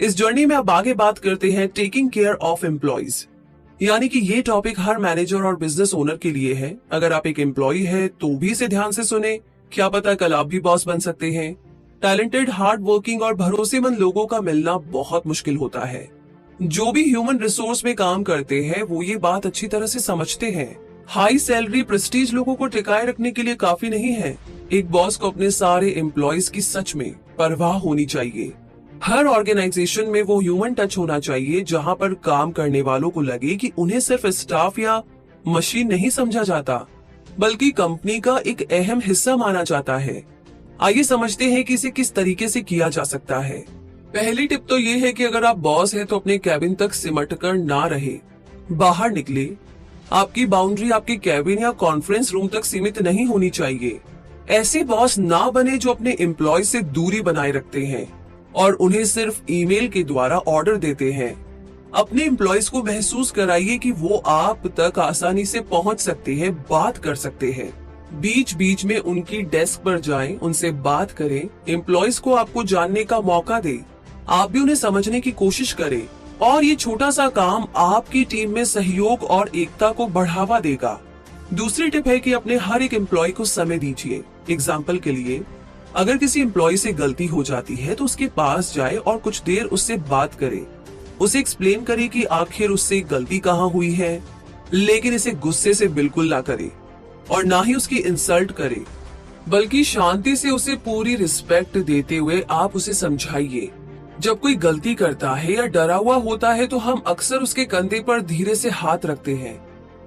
इस जर्नी में अब आगे बात करते हैं टेकिंग केयर ऑफ एम्प्लॉइज, यानी कि ये टॉपिक हर मैनेजर और बिजनेस ओनर के लिए है। अगर आप एक एम्प्लॉय है तो भी इसे ध्यान से सुने, क्या पता कल आप भी बॉस बन सकते हैं। टैलेंटेड, हार्ड वर्किंग और भरोसेमंद लोगों का मिलना बहुत मुश्किल होता है। जो भी ह्यूमन रिसोर्स में काम करते हैं वो ये बात अच्छी तरह से समझते हैं। हाई सैलरी, प्रेस्टीज लोगों को टिकाए रखने के लिए काफी नहीं है। एक बॉस को अपने सारे एम्प्लॉयज की सच में परवाह होनी चाहिए। हर ऑर्गेनाइजेशन में वो ह्यूमन टच होना चाहिए जहां पर काम करने वालों को लगे कि उन्हें सिर्फ स्टाफ या मशीन नहीं समझा जाता, बल्कि कंपनी का एक अहम हिस्सा माना जाता है। आइए समझते हैं कि इसे किस तरीके से किया जा सकता है। पहली टिप तो ये है कि अगर आप बॉस हैं तो अपने कैबिन तक सिमट कर ना रहे, बाहर निकले। आपकी बाउंड्री आपके कैबिन या कॉन्फ्रेंस रूम तक सीमित नहीं होनी चाहिए। ऐसे बॉस ना बने जो अपने एम्प्लॉय से दूरी बनाए रखते हैं और उन्हें सिर्फ ईमेल के द्वारा ऑर्डर देते हैं। अपने एम्प्लॉयज को महसूस कराइए कि वो आप तक आसानी से पहुंच सकते हैं, बात कर सकते हैं। बीच बीच में उनकी डेस्क पर जाएं, उनसे बात करें। एम्प्लॉयज को आपको जानने का मौका दें, आप भी उन्हें समझने की कोशिश करें और ये छोटा सा काम आपकी टीम में सहयोग और एकता को बढ़ावा देगा। दूसरी टिप है कि अपने हर एक एम्प्लॉय को समय दीजिए। एग्जाम्पल के लिए, अगर किसी एम्प्लॉय से गलती हो जाती है तो उसके पास जाए और कुछ देर उससे बात करे। उसे एक्सप्लेन करे कि आखिर उससे गलती कहाँ हुई है, लेकिन इसे गुस्से से बिल्कुल ना करे और ना ही उसकी इंसल्ट करे, बल्कि शांति से उसे पूरी रिस्पेक्ट देते हुए आप उसे समझाइए। जब कोई गलती करता है या डरा हुआ होता है तो हम अक्सर उसके कंधे पर धीरे से हाथ रखते हैं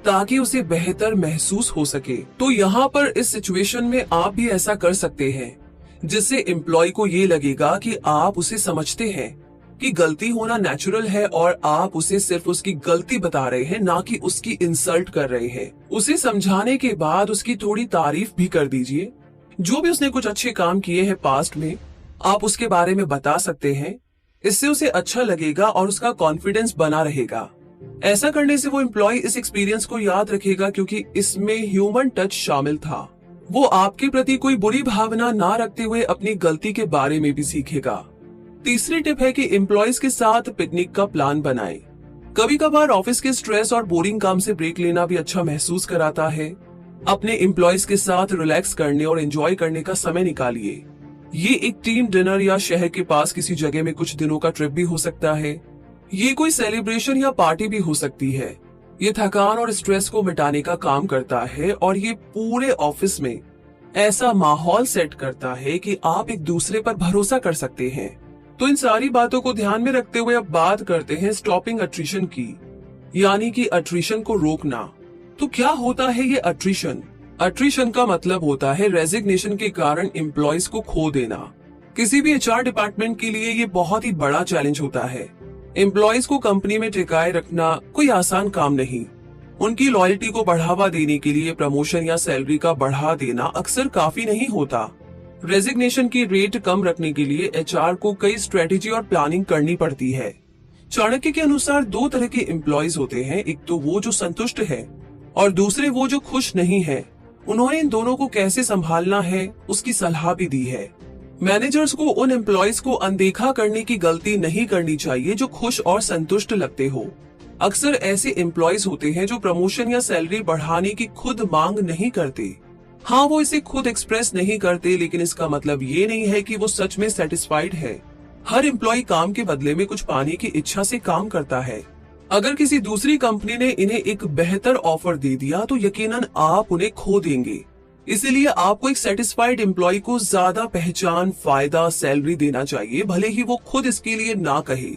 ताकि उसे बेहतर महसूस हो सके। तो यहाँ पर इस सिचुएशन में आप भी ऐसा कर सकते हैं, जिससे एम्प्लॉय को ये लगेगा कि आप उसे समझते हैं कि गलती होना नेचुरल है और आप उसे सिर्फ उसकी गलती बता रहे हैं, ना कि उसकी इंसल्ट कर रहे हैं। उसे समझाने के बाद उसकी थोड़ी तारीफ भी कर दीजिए। जो भी उसने कुछ अच्छे काम किए हैं पास्ट में, आप उसके बारे में बता सकते हैं। इससे उसे अच्छा लगेगा और उसका कॉन्फिडेंस बना रहेगा। ऐसा करने से वो एम्प्लॉय इस एक्सपीरियंस को याद रखेगा क्योंकि इसमें ह्यूमन टच शामिल था। वो आपके प्रति कोई बुरी भावना ना रखते हुए अपनी गलती के बारे में भी सीखेगा। तीसरी टिप है कि एम्प्लॉयज के साथ पिकनिक का प्लान बनाएं। कभी कभार ऑफिस के स्ट्रेस और बोरिंग काम से ब्रेक लेना भी अच्छा महसूस कराता है। अपने एम्प्लॉयज के साथ रिलैक्स करने और एंजॉय करने का समय निकालिए। ये एक टीम डिनर या शहर के पास किसी जगह में कुछ दिनों का ट्रिप भी हो सकता है। ये कोई सेलिब्रेशन या पार्टी भी हो सकती है। ये थकान और स्ट्रेस को मिटाने का काम करता है और ये पूरे ऑफिस में ऐसा माहौल सेट करता है कि आप एक दूसरे पर भरोसा कर सकते हैं। तो इन सारी बातों को ध्यान में रखते हुए अब बात करते हैं स्टॉपिंग अट्रिशन की, यानी कि अट्रिशन को रोकना। तो क्या होता है ये अट्रिशन? अट्रिशन का मतलब होता है रेजिग्नेशन के कारण एम्प्लॉयज को खो देना। किसी भी एचआर डिपार्टमेंट के लिए ये बहुत ही बड़ा चैलेंज होता है। एम्प्लॉयज को कंपनी में टिकाए रखना कोई आसान काम नहीं। उनकी लॉयल्टी को बढ़ावा देने के लिए प्रमोशन या सैलरी का बढ़ा देना अक्सर काफी नहीं होता। रेजिग्नेशन की रेट कम रखने के लिए एचआर को कई स्ट्रेटेजी और प्लानिंग करनी पड़ती है। चाणक्य के अनुसार दो तरह के एम्प्लॉयज होते हैं, एक तो वो जो संतुष्ट है और दूसरे वो जो खुश नहीं है। उन्होंने इन दोनों को कैसे संभालना है उसकी सलाह भी दी है। मैनेजर्स को उन एम्प्लॉयज को अनदेखा करने की गलती नहीं करनी चाहिए जो खुश और संतुष्ट लगते हो। अक्सर ऐसे एम्प्लॉयज होते हैं जो प्रमोशन या सैलरी बढ़ाने की खुद मांग नहीं करते। हाँ, वो इसे खुद एक्सप्रेस नहीं करते, लेकिन इसका मतलब ये नहीं है कि वो सच में सेटिस्फाइड है। हर एम्प्लॉय काम के बदले में कुछ पाने की इच्छा से काम करता है। अगर किसी दूसरी कंपनी ने इन्हें एक बेहतर ऑफर दे दिया तो यकीनन आप उन्हें खो देंगे। इसलिए आपको एक सेटिस्फाइड एम्प्लॉय को ज्यादा पहचान, फायदा, सैलरी देना चाहिए, भले ही वो खुद इसके लिए ना कहे।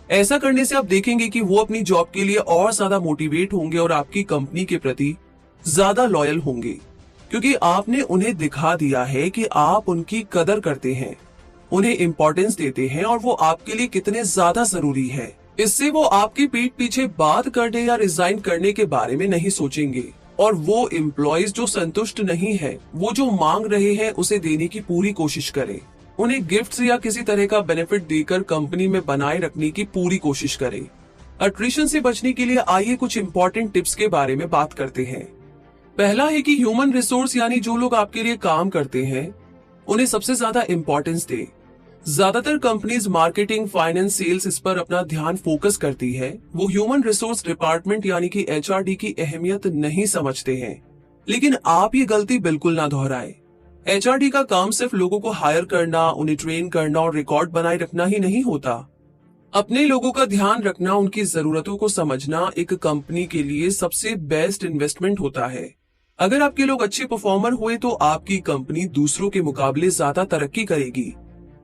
ऐसा करने से आप देखेंगे कि वो अपनी जॉब के लिए और ज्यादा मोटिवेट होंगे और आपकी कंपनी के प्रति ज्यादा लॉयल होंगे, क्योंकि आपने उन्हें दिखा दिया है कि आप उनकी कदर करते हैं, उन्हें इम्पोर्टेंस देते हैं और वो आपके लिए कितने ज्यादा जरूरी है। इससे वो आपकी पीठ पीछे बात करने या रिजाइन करने के बारे में नहीं सोचेंगे और वो एम्प्लॉयज जो संतुष्ट नहीं है, वो जो मांग रहे हैं उसे देने की पूरी कोशिश करें। उन्हें गिफ्ट्स या किसी तरह का बेनिफिट देकर कंपनी में बनाए रखने की पूरी कोशिश करें। अट्रिशन से बचने के लिए आइए कुछ इंपॉर्टेंट टिप्स के बारे में बात करते हैं। पहला है कि ह्यूमन रिसोर्स यानी जो लोग आपके लिए काम करते हैं उन्हें सबसे ज्यादा इम्पोर्टेंस दे। ज्यादातर कंपनीज मार्केटिंग, फाइनेंस, सेल्स इस पर अपना ध्यान फोकस करती है। वो ह्यूमन रिसोर्स डिपार्टमेंट यानी कि एचआरडी की अहमियत नहीं समझते हैं। लेकिन आप ये गलती बिल्कुल ना दोहराएं। एचआरडी का काम सिर्फ लोगों को हायर करना, उन्हें ट्रेन करना और रिकॉर्ड बनाए रखना ही नहीं होता। अपने लोगों का ध्यान रखना, उनकी जरूरतों को समझना एक कंपनी के लिए सबसे बेस्ट इन्वेस्टमेंट होता है। अगर आपके लोग अच्छे परफॉर्मर हुए तो आपकी कंपनी दूसरों के मुकाबले ज्यादा तरक्की करेगी।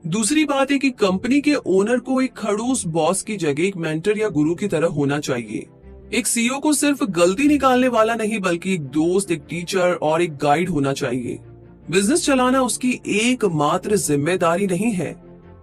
दूसरी बात है कि कंपनी के ओनर को एक खड़ूस बॉस की जगह एक मेंटर या गुरु की तरह होना चाहिए। एक सीईओ को सिर्फ गलती निकालने वाला नहीं बल्कि एक दोस्त, एक टीचर और एक गाइड होना चाहिए। बिजनेस चलाना उसकी एकमात्र जिम्मेदारी नहीं है,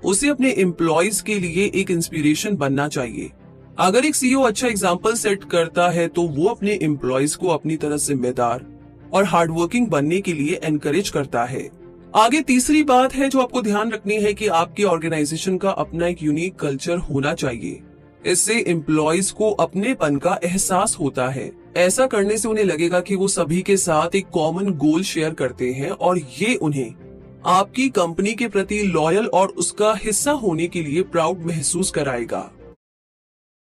उसे अपने एम्प्लॉयज के लिए एक इंस्पिरेशन बनना चाहिए। अगर एक सीईओ अच्छा एग्जाम्पल सेट करता है तो वो अपने एम्प्लॉयज को अपनी तरह जिम्मेदार और हार्डवर्किंग बनने के लिए एनकरेज करता है। आगे तीसरी बात है जो आपको ध्यान रखनी है कि आपकी ऑर्गेनाइजेशन का अपना एक यूनिक कल्चर होना चाहिए। इससे एम्प्लॉयज को अपनेपन का एहसास होता है। ऐसा करने से उन्हें लगेगा कि वो सभी के साथ एक कॉमन गोल शेयर करते हैं और ये उन्हें आपकी कंपनी के प्रति लॉयल और उसका हिस्सा होने के लिए प्राउड महसूस कराएगा।